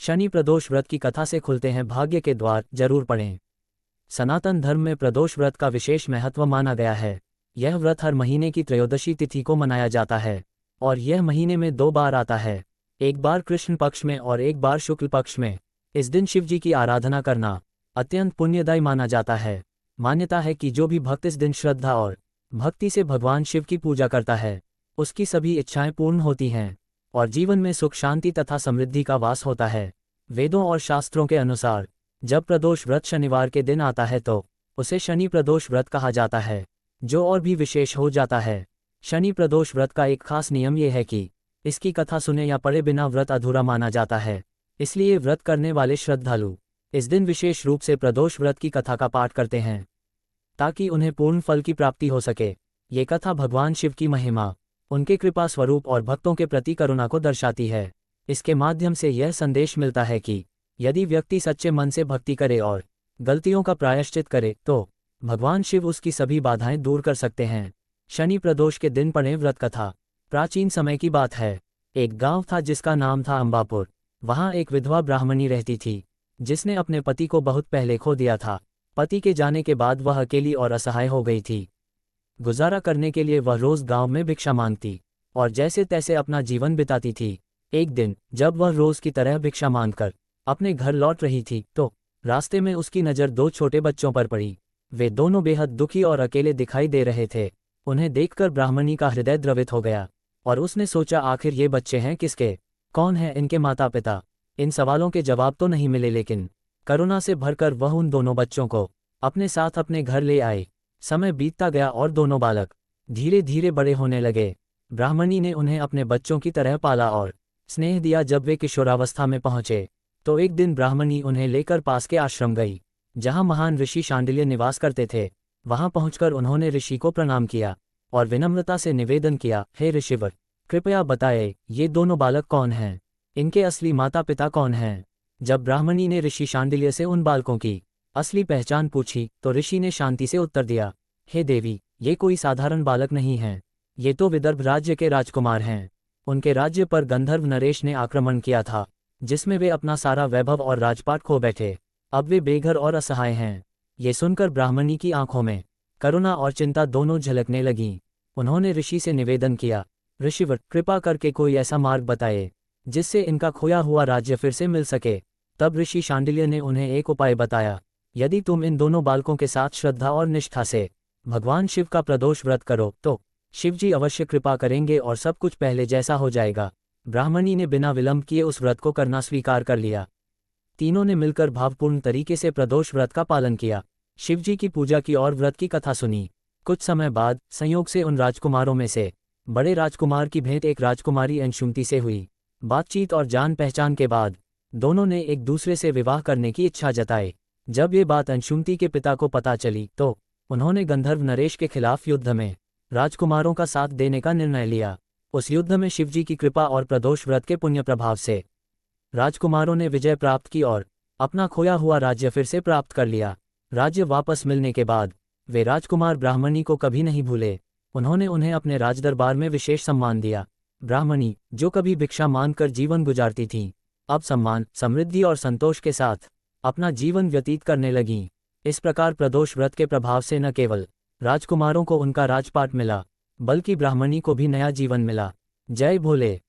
शनि प्रदोष व्रत की कथा से खुलते हैं भाग्य के द्वार, जरूर पढ़ें। सनातन धर्म में प्रदोष व्रत का विशेष महत्व माना गया है। यह व्रत हर महीने की त्रयोदशी तिथि को मनाया जाता है और यह महीने में 2 बार आता है, एक बार कृष्ण पक्ष में और एक बार शुक्ल पक्ष में। इस दिन शिव जी की आराधना करना अत्यंत पुण्यदायी माना जाता है। मान्यता है कि जो भी भक्त इस दिन श्रद्धा और भक्ति से भगवान शिव की पूजा करता है, उसकी सभी इच्छाएं पूर्ण होती हैं और जीवन में सुख शांति तथा समृद्धि का वास होता है। वेदों और शास्त्रों के अनुसार जब प्रदोष व्रत शनिवार के दिन आता है तो उसे शनि प्रदोष व्रत कहा जाता है, जो और भी विशेष हो जाता है। शनि प्रदोष व्रत का एक खास नियम यह है कि इसकी कथा सुने या पढ़े बिना व्रत अधूरा माना जाता है। इसलिए व्रत करने वाले श्रद्धालु इस दिन विशेष रूप से प्रदोष व्रत की कथा का पाठ करते हैं ताकि उन्हें पूर्ण फल की प्राप्ति हो सके। ये कथा भगवान शिव की महिमा, उनके कृपा स्वरूप और भक्तों के प्रति करुणा को दर्शाती है। इसके माध्यम से यह संदेश मिलता है कि यदि व्यक्ति सच्चे मन से भक्ति करे और गलतियों का प्रायश्चित करे तो भगवान शिव उसकी सभी बाधाएं दूर कर सकते हैं। शनि प्रदोष के दिन पढ़ें व्रत कथा। प्राचीन समय की बात है। एक गांव था जिसका नाम था अंबापुर। वहां एक विधवा ब्राह्मणी रहती थी जिसने अपने पति को बहुत पहले खो दिया था। पति के जाने के बाद वह अकेली और असहाय हो गई थी। गुजारा करने के लिए वह रोज गांव में भिक्षा मांगती और जैसे तैसे अपना जीवन बिताती थी। एक दिन जब वह रोज की तरह भिक्षा मांगकर अपने घर लौट रही थी तो रास्ते में उसकी नज़र 2 छोटे बच्चों पर पड़ी। वे दोनों बेहद दुखी और अकेले दिखाई दे रहे थे। उन्हें देखकर ब्राह्मणी का हृदय द्रवित हो गया और उसने सोचा, आखिर ये बच्चे हैं किसके, कौन है इनके माता पिता। इन सवालों के जवाब तो नहीं मिले, लेकिन करुणा से भरकर वह उन दोनों बच्चों को अपने साथ अपने घर ले आए। समय बीतता गया और दोनों बालक धीरे धीरे बड़े होने लगे। ब्राह्मणी ने उन्हें अपने बच्चों की तरह पाला और स्नेह दिया। जब वे किशोरावस्था में पहुंचे तो एक दिन ब्राह्मणी उन्हें लेकर पास के आश्रम गई जहां महान ऋषि शांडिल्य निवास करते थे। वहां पहुंचकर उन्होंने ऋषि को प्रणाम किया और विनम्रता से निवेदन किया, हे ऋषिवर, कृपया बताएं ये दोनों बालक कौन हैं, इनके असली माता पिता कौन हैं। जब ब्राह्मणी ने ऋषि शांडिल्य से उन बालकों की असली पहचान पूछी तो ऋषि ने शांति से उत्तर दिया, हे देवी, ये कोई साधारण बालक नहीं हैं, ये तो विदर्भ राज्य के राजकुमार हैं। उनके राज्य पर गंधर्व नरेश ने आक्रमण किया था जिसमें वे अपना सारा वैभव और राजपाट खो बैठे। अब वे बेघर और असहाय हैं। ये सुनकर ब्राह्मणी की आंखों में करुणा और चिंता दोनों झलकने लगीं। उन्होंने ऋषि से निवेदन किया, ऋषिवर, कृपा करके कोई ऐसा मार्ग बताए जिससे इनका खोया हुआ राज्य फिर से मिल सके। तब ऋषि शांडिल्य ने उन्हें एक उपाय बताया, यदि तुम इन दोनों बालकों के साथ श्रद्धा और निष्ठा से भगवान शिव का प्रदोष व्रत करो तो शिव जी अवश्य कृपा करेंगे और सब कुछ पहले जैसा हो जाएगा। ब्राह्मणी ने बिना विलंब किए उस व्रत को करना स्वीकार कर लिया। तीनों ने मिलकर भावपूर्ण तरीके से प्रदोष व्रत का पालन किया, शिवजी की पूजा की और व्रत की कथा सुनी। कुछ समय बाद संयोग से उन राजकुमारों में से बड़े राजकुमार की भेंट एक राजकुमारी अंशुमति से हुई। बातचीत और जान पहचान के बाद दोनों ने एक दूसरे से विवाह करने की इच्छा जताई। जब ये बात अंशुमति के पिता को पता चली तो उन्होंने गंधर्व नरेश के खिलाफ युद्ध में राजकुमारों का साथ देने का निर्णय लिया। उस युद्ध में शिवजी की कृपा और प्रदोष व्रत के पुण्य प्रभाव से राजकुमारों ने विजय प्राप्त की और अपना खोया हुआ राज्य फिर से प्राप्त कर लिया। राज्य वापस मिलने के बाद वे राजकुमार ब्राह्मणी को कभी नहीं भूले। उन्होंने उन्हें अपने राजदरबार में विशेष सम्मान दिया। ब्राह्मणी, जो कभी भिक्षा मांगकर जीवन गुजारती थीं, अब सम्मान, समृद्धि और संतोष के साथ अपना जीवन व्यतीत करने लगीं। इस प्रकार प्रदोष व्रत के प्रभाव से न केवल राजकुमारों को उनका राजपाट मिला, बल्कि ब्राह्मणी को भी नया जीवन मिला। जय भोले।